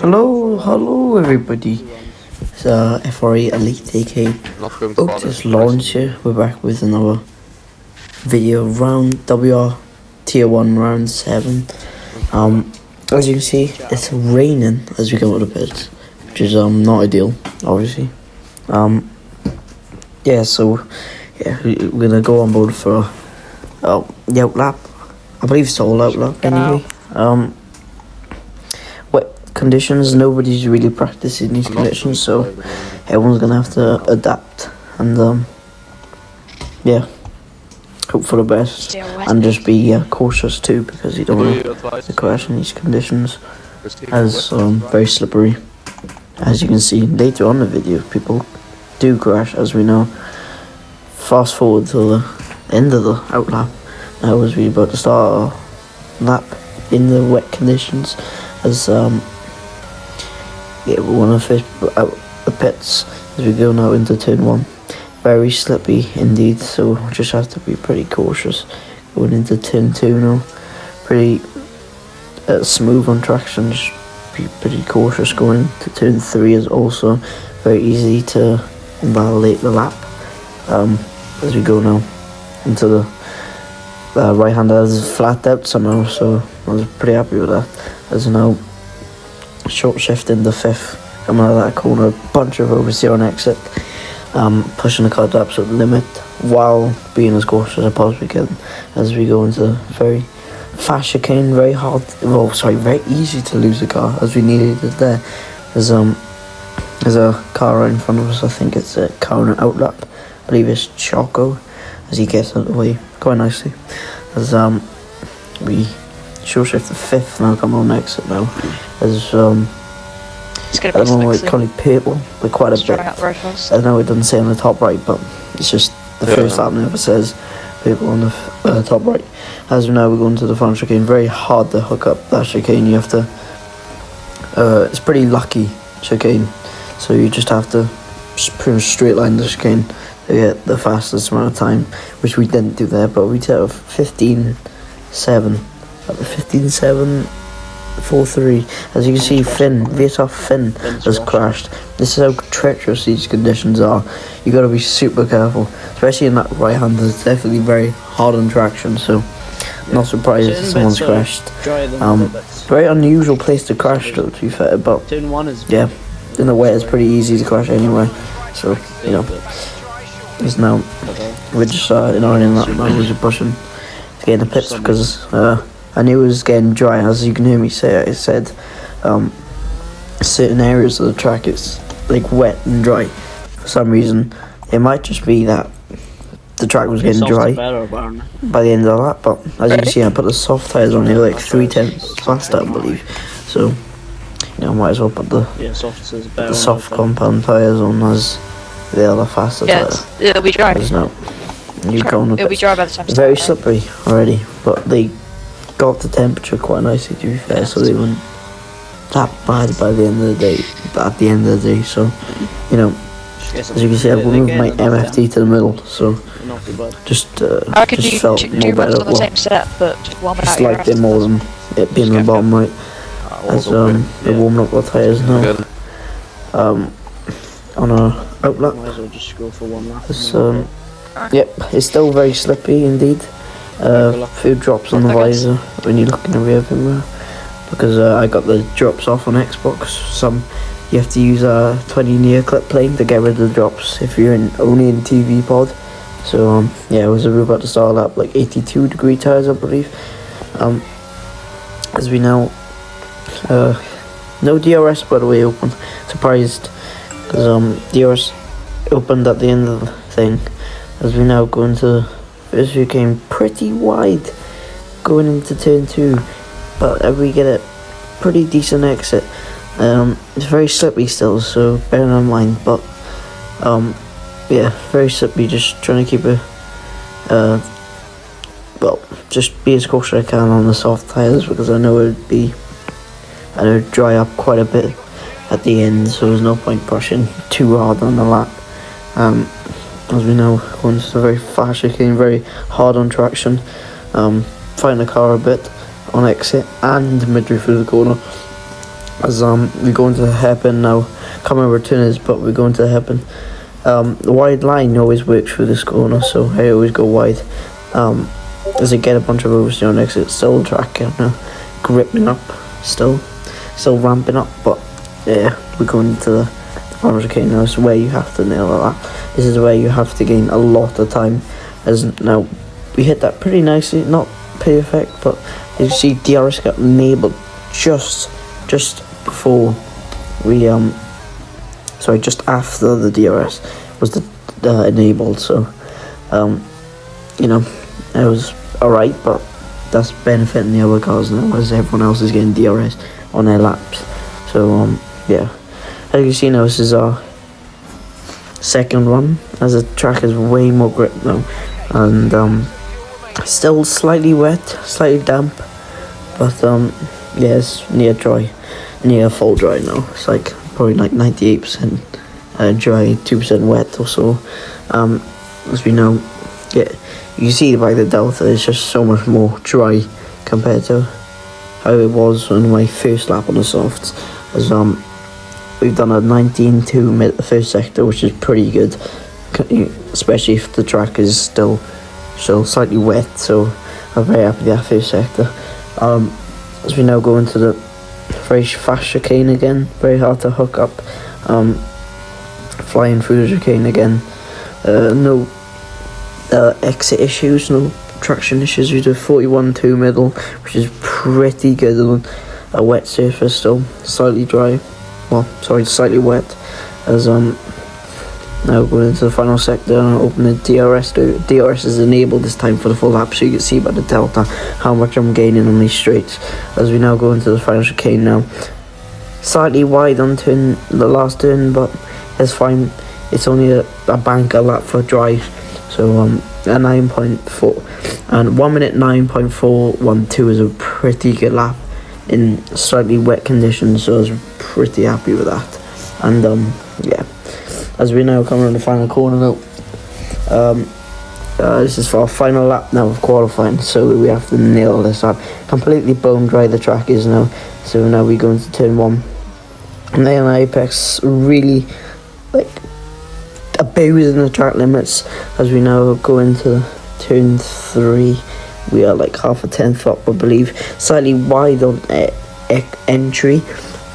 Hello everybody. It's FRA Elite AK Otis Lawrence here. We're back with another video round WR Tier 1 round 7. As you can see, it's raining as we go to the pits, which is not ideal, obviously. We're gonna go on board for the outlap. I believe it's all outlap anyway. Wet conditions, nobody's really practicing these conditions, so everyone's gonna have to adapt and hope for the best and just be cautious too, because you don't want to crash in these conditions, as very slippery. As you can see later on in the video, people do crash, as we know. Fast forward to the end of the outlap now, as we're about to start our lap in the wet conditions, as we want to fish out the pits as we go now into turn 1. Very slippy indeed, so just have to be pretty cautious going into turn 2 now. Pretty smooth on traction, just be pretty cautious going to turn 3 is also very easy to invalidate the lap. As we go now into the right hand has flat out somehow, so I was pretty happy with that. As now short shift in the 5th, coming out of that corner, bunch of oversteer on exit, pushing the car to absolute limit while being as cautious as I possibly can as we go into very fast chicane. Very very easy to lose the car, as we needed it there. There's a car right in front of us. I think it's a car on an outlap. I believe it's Choco, as he gets out of the way quite nicely. As we short shift the 5th now, come on exit now. As it's gonna be I don't know, it's currently purple with quite a bit. I know it doesn't say on the top right, but it's just the first time it ever says purple on the top right. As we now we're going to the front chicane. Very hard to hook up that chicane. You have to it's pretty lucky chicane, so you just have to pretty much straight line the chicane to get the fastest amount of time, which we didn't do there, but we did a 15.7 at the 15.743. As you can see, Vietov Finn has crashed. This is how treacherous these conditions are. You got to be super careful, especially in that right hand. It's definitely very hard on traction, so not surprised if someone's crashed. Very unusual place to crash though, to be fair, but yeah, in the way it's pretty easy to crash anyway, so you know. Is now we're just in that now, we're just pushing to get in the pits, because I knew it was getting dry. As you can hear me say, I said certain areas of the track it's like wet and dry for some reason. It might just be that the track was getting dry by the end of that, but as you can see, I put the soft tyres on here like 3/10 faster, I believe, so you know, might as well put the soft compound tyres on, as they are the faster tyres. It'll be dry. It'll be dry by the time. Very slippery already, but they got the temperature quite nicely, to be fair, so they weren't that bad by the end of the day. At the end of the day, so you know, as you can see, I've moved my MFT to the middle, so just felt more better. On the same set, but just liked it more than it being on the bottom right. As they're warming up the tyres now. On our outlap. It's still very slippy indeed. Few drops on the visor when you're looking in the rear mirror, because I got the drops off on Xbox. You have to use a 20 near clip plane to get rid of the drops if you're only in TV pod. So it was about to start up like 82 degree tires, I believe. As we know, no DRS by the way open. Surprised, because DRS opened at the end of the thing. As we now go into this, we came pretty wide going into turn 2, but we get a pretty decent exit. It's very slippy still, so bear in mind, but very slippy. Just trying to keep it just be as cautious as I can on the soft tyres, because I know it'd dry up quite a bit at the end, so there's no point pushing too hard on the lap. As we know, going to the very fast chicane, very hard on traction, find the car a bit on exit and midway through the corner. as we go into the hairpin now. Can't remember what turn it is, but we're going to the hairpin. The wide line always works for this corner, so I always go wide. As I get a bunch of overs to your exit, still the track, gripping up, still ramping up, but yeah, we're going into the final chicane now. This is where you have to nail that. This is where you have to gain a lot of time. As now, we hit that pretty nicely, not perfect, but you see DRS got enabled just before we just after the DRS was enabled, so it was alright, but that's benefiting the other cars now as everyone else is getting DRS on their laps. So yeah, as you can see now, this is our second run as the track is way more grip now, and still slightly wet, slightly damp, but yeah, it's near full dry now. It's like probably like 98% dry, 2% wet or so. As we know, yeah, you see by the delta, it's just so much more dry compared to how it was on my first lap on the softs. As we've done a 19.2 mid the first sector, which is pretty good, especially if the track is still slightly wet. So I'm very happy with that first sector. As we now go into the very fast chicane again, very hard to hook up, flying through the chicane again. No exit issues, no traction issues. We do 41.2 middle, which is pretty good on a wet surface, still slightly dry, slightly wet. As now going into the final sector and open the DRS. The DRS is enabled this time for the full lap, so you can see by the delta how much I'm gaining on these straights. As we now go into the final chicane now, slightly wide on the last turn, but it's fine. It's only a banker lap for dry, so a 9.4 and 1 minute 9.412 is a pretty good lap in slightly wet conditions, so I was pretty happy with that. And yeah, as we now come around the final corner now, this is for our final lap now of qualifying, so we have to nail this lap. Completely bone dry the track is now, so now we go into turn 1. And then Apex really like abusing the track limits. As we now go into turn 3, we are like half a tenth up, I believe, slightly wide on entry,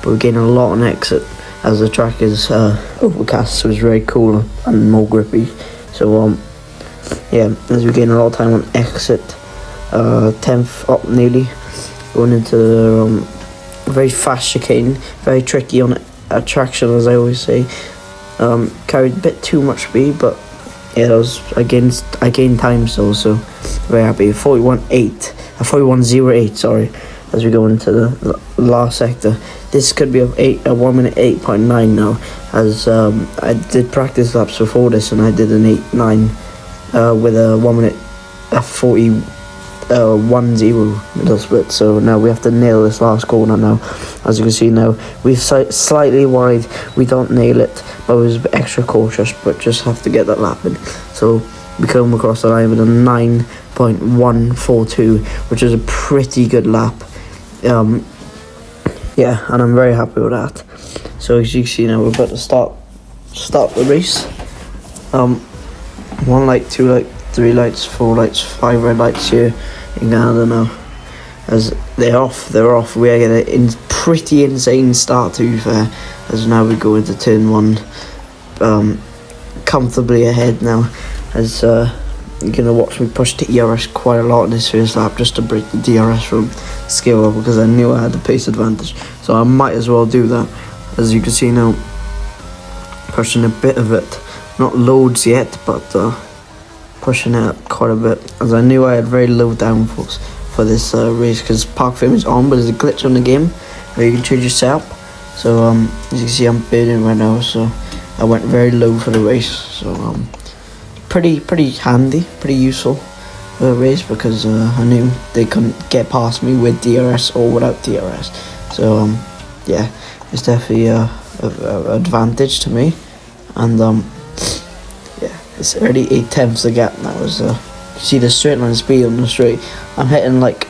but we're getting a lot on exit as the track is overcast, so it's very cool and more grippy. So yeah, as we gain a lot of time on exit, 10th up nearly, going into very fast chicane, very tricky on traction, as I always say. Carried a bit too much speed, but yeah, that was I gained time still, so very happy. 41.08, sorry. As we go into the last sector, this could be a 1 minute 8.9 now, as I did practice laps before this, and I did an 8.9 with a 1 minute 40.10 middle split. So now we have to nail this last corner now. As you can see now, we're slightly wide, we don't nail it, but we was a bit extra cautious, but just have to get that lap in. So we come across the line with a 9.142, which is a pretty good lap. Yeah, and I'm very happy with that. So as you can see now, we're about to start the race. 1 light, 2 light, 3 lights, 4 lights, 5 red lights here in Canada now. As they're off. We are getting a pretty insane start, to be fair. As now we go into turn 1, comfortably ahead now. As you're gonna watch me push the ERS quite a lot in this first lap, just to break the DRS from skill level, because I knew I had the pace advantage, so I might as well do that. As you can see now, pushing a bit of it, not loads yet, but pushing it up quite a bit, as I knew I had very low downforce for this race, because park frame is on, but there's a glitch on the game where you can change your setup. So as you can see, I'm bidding right now, so I went very low for the race. So pretty handy, pretty useful for the race, because I knew they couldn't get past me with DRS or without DRS. So yeah, it's definitely a advantage to me. And yeah, it's already 8 tenths the gap now. As you see the straight line speed on the straight, I'm hitting like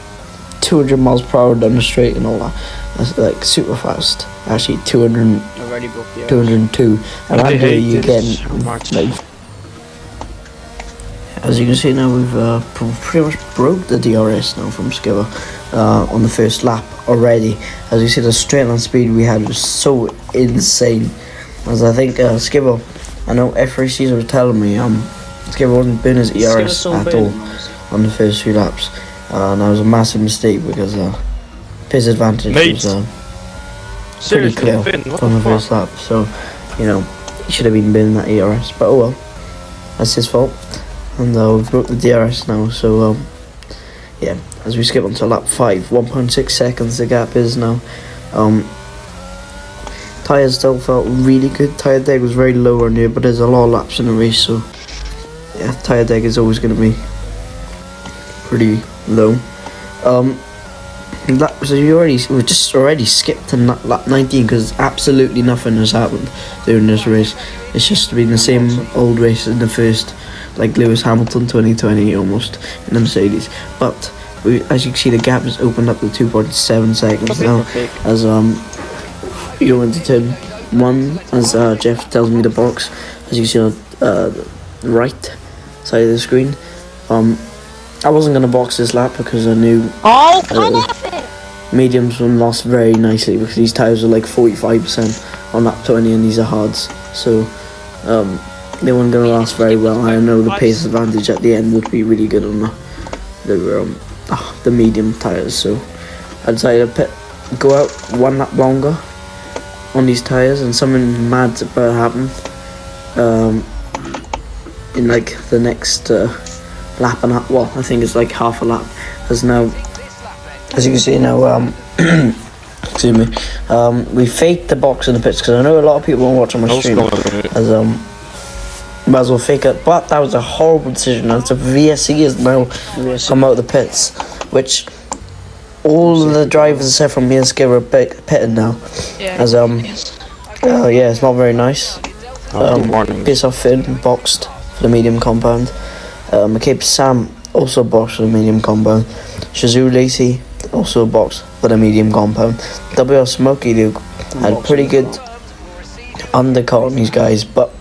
200 miles per hour down the straight and all that. That's like super fast. Actually, 200, Already broke the 202. And I'm here you again. Like, as you can see now, we've pretty much broke the DRS now from Skiver on the first lap already. As you see, the straight line speed we had was so insane. As I think Skiver, I know F3Cs were telling me Skiver wasn't burning his ERS at all on the first few laps. And that was a massive mistake because his advantage was pretty clear from the first lap. So, you know, he should have been burning that ERS. But oh well, that's his fault. And we've broke the DRS now, so yeah, as we skip on to lap 5, 1.6 seconds the gap is now. Tyres still felt really good. Tyre deg was very low on here, but there's a lot of laps in the race, so yeah, tyre deg is always going to be pretty low. So we just already skipped to lap 19 because absolutely nothing has happened during this race. It's just been the same old race in the first, like Lewis Hamilton 2020 almost in the Mercedes. But as you can see, the gap has opened up to 2.7 seconds now. As we go into turn 1, as Jeff tells me the box. As you see on the right side of the screen. I wasn't gonna box this lap because I knew mediums will lost very nicely because these tyres are like 45% on lap 20 and these are hards. So they weren't going to last very well. I know the pace advantage at the end would be really good on the medium tyres, so I decided to go out 1 lap longer on these tyres, and something mad's about to happen in like the next lap and a half. Well, I think it's like half a lap. As you can see now, excuse me, we faked the box in the pits because I know a lot of people won't watch on my stream. As might as well fake it, but that was a horrible decision. As the VSC is now come out of the pits, which all the drivers except from me and Skip are pitting now. Yeah. As yeah, it's not very nice. Piss off Finn boxed for the medium compound. McCabe Sam also boxed for the medium compound. Shazoo Lacey also boxed for the medium compound. WL Smokey Luke had pretty good undercut on these guys, but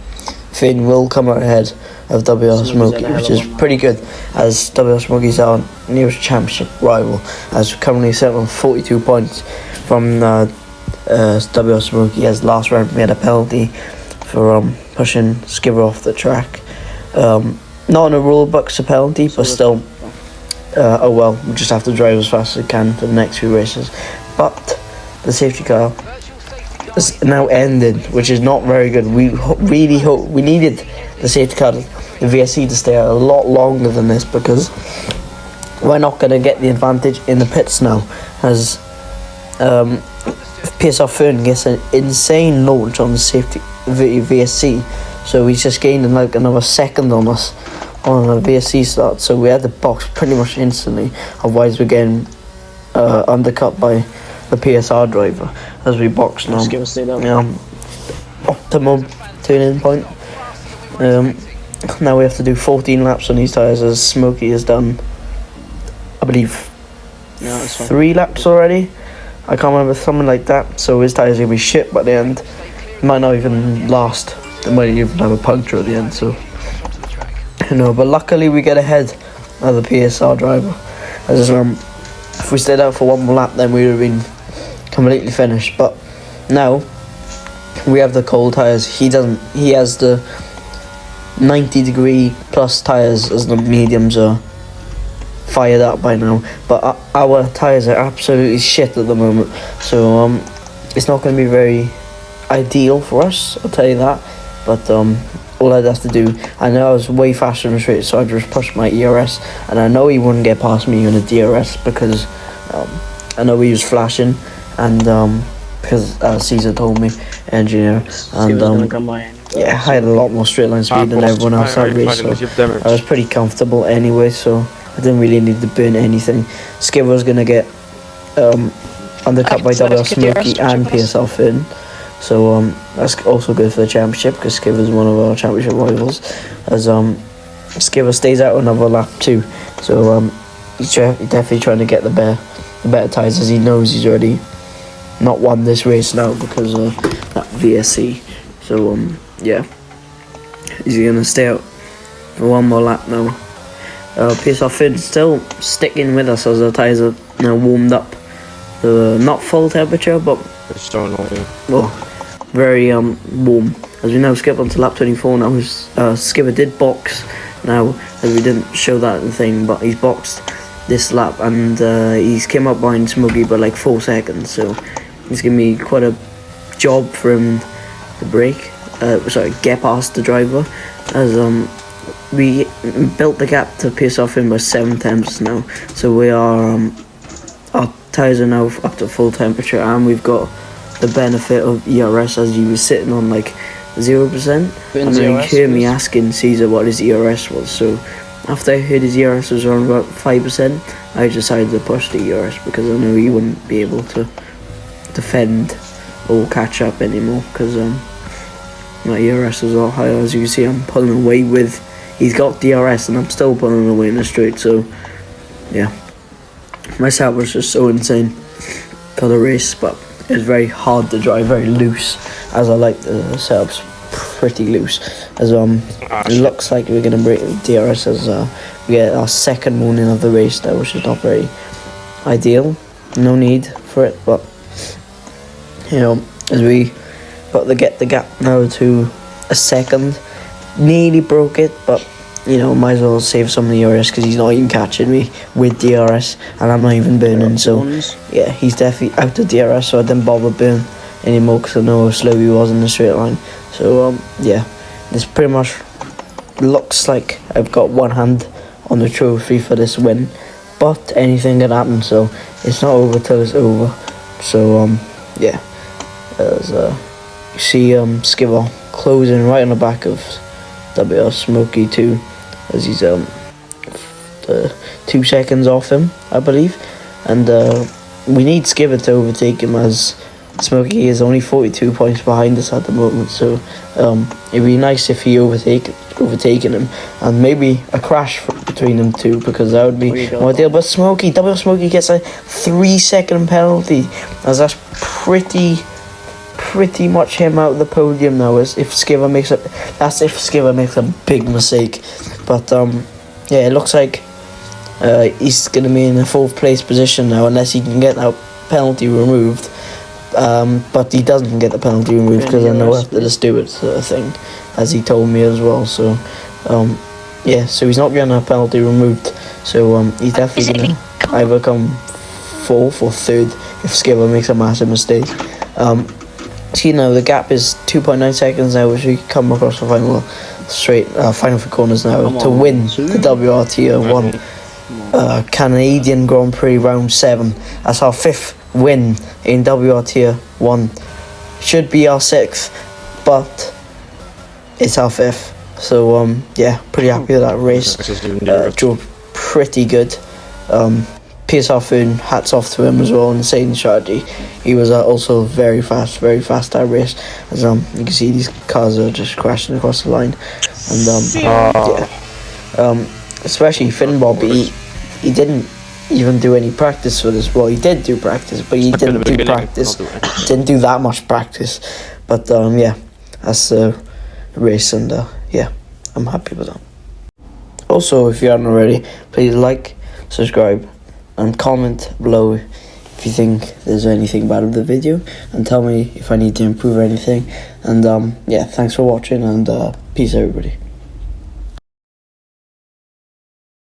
Finn will come out ahead of WL Smokey, which is pretty good, as WL Smokey's our nearest championship rival, as currently set on 42 points from WL Smokey. As last round we had a penalty for pushing Skiver off the track. Not in a rule book, a penalty, but still, oh well, we'll just have to drive as fast as we can for the next few races. But the safety car is now ended, which is not very good. We really hope, we needed the safety car, the VSC, to stay out a lot longer than this, because we're not going to get the advantage in the pits now, as PSR Fern gets an insane launch on the safety VSC, so he's just gained like another second on us on a VSC start, so we had the box pretty much instantly. Otherwise we're getting undercut by the PSR driver as we box now. Optimum turning point. Now we have to do 14 laps on these tyres, as Smokey has done, I believe, 3 laps already. I can't remember, something like that. So his tyres are gonna be shit by the end. It might not even last. They might even have a puncture at the end. So you know, but luckily we get ahead of the PSR driver. As if we stayed out for 1 more lap, then we would have been completely finished. But now we have the cold tyres. He doesn't. He has the 90-degree plus tyres, as the mediums are fired up by now. But our tyres are absolutely shit at the moment. So it's not going to be very ideal for us, I'll tell you that. But all I'd have to do, I know I was way faster in the straight, so I just pushed my ERS, and I know he wouldn't get past me in a DRS because I know he was flashing, and because Caesar told me, engineer, and yeah, I had a lot more straight line speed than everyone else that race, so I was pretty comfortable anyway, so I didn't really need to burn anything. Skiver was gonna get undercut by WL Smokey and PSL Finn. So that's also good for the championship, because Skiver's one of our championship rivals, as Skiver stays out another lap too. So he's definitely trying to get the better tyres, as he knows he's already not won this race now because of that VSC. So yeah, he's gonna stay out for one more lap now. PSR Finn still sticking with us as the tyres are now warmed up. Not full temperature, but It's so annoying. well, very warm. As we now skip on to lap 24 now. Skipper did box now, as we didn't show that in the thing, but he's boxed this lap, and he's came up behind Smokey by like 4 seconds, so it's gonna be quite a job for him to get past the driver, as we built the gap to PSR Finn by 7 temps now, so we are our tyres are now up to full temperature, and we've got the benefit of ERS, as he was sitting on like 0%. And then he heard me asking Caesar what his ERS was, so after I heard his ERS was around about 5%, I decided to push the ERS because I knew he wouldn't be able to defend or catch up anymore, because my ERS was a lot higher. As you can see, I'm pulling away with, he's got DRS and I'm still pulling away in the straight, so yeah, my setup was just so insane for the race, but it was very hard to drive, very loose, as I like the setup's pretty loose, as it looks like we're going to break DRS as we get our second warning of the race now, which is not very ideal, no need for it, but you know, as we got to get the gap now to a second, nearly broke it, but you know, might as well save some of the ERS because he's not even catching me with DRS, and I'm not even burning, so yeah, he's definitely out of DRS, so I didn't bother burn anymore because I know how slow he was in the straight line. So yeah, this pretty much looks like I've got one hand on the trophy for this win, but anything can happen, so it's not over till it's over. So yeah, as you see Skipper closing right on the back of WR Smokey too, as he's 2 seconds off him, I believe, and we need Skipper to overtake him, as Smokey is only 42 points behind us at the moment, so it'd be nice if he overtaken him, and maybe a crash between them two, because that would be more ideal. But WR Smokey gets a 3-second penalty, as that's pretty much him out of the podium now, as if Skipper makes a big mistake. But yeah, it looks like he's going to be in a 4th place position now, unless he can get that penalty removed. But he doesn't get the penalty removed because I know after the Stewart thing, as he told me as well. So yeah, so he's not getting a penalty removed, so he's definitely going to either come 4th or 3rd if Skipper makes a massive mistake. See, now the gap is 2.9 seconds now, which we come across the final final 3 corners now to win the WRT 1 Canadian Grand Prix round 7. That's our 5th win in WRT 1. Should be our 6th, but it's our 5th. So yeah, pretty happy with that race. Drove pretty good. PSR Finn, hats off to him as well, insane strategy. He was also very fast that race, as you can see these cars are just crashing across the line, and yeah, especially Finn Bob, he didn't even do any practice for this. Well, he did do practice, but he didn't do practice, didn't do that much practice, but yeah, that's the race, and yeah, I'm happy with that. Also, if you haven't already, please like, subscribe, and comment below if you think there's anything bad with the video, and tell me if I need to improve anything. And yeah, thanks for watching, and peace everybody.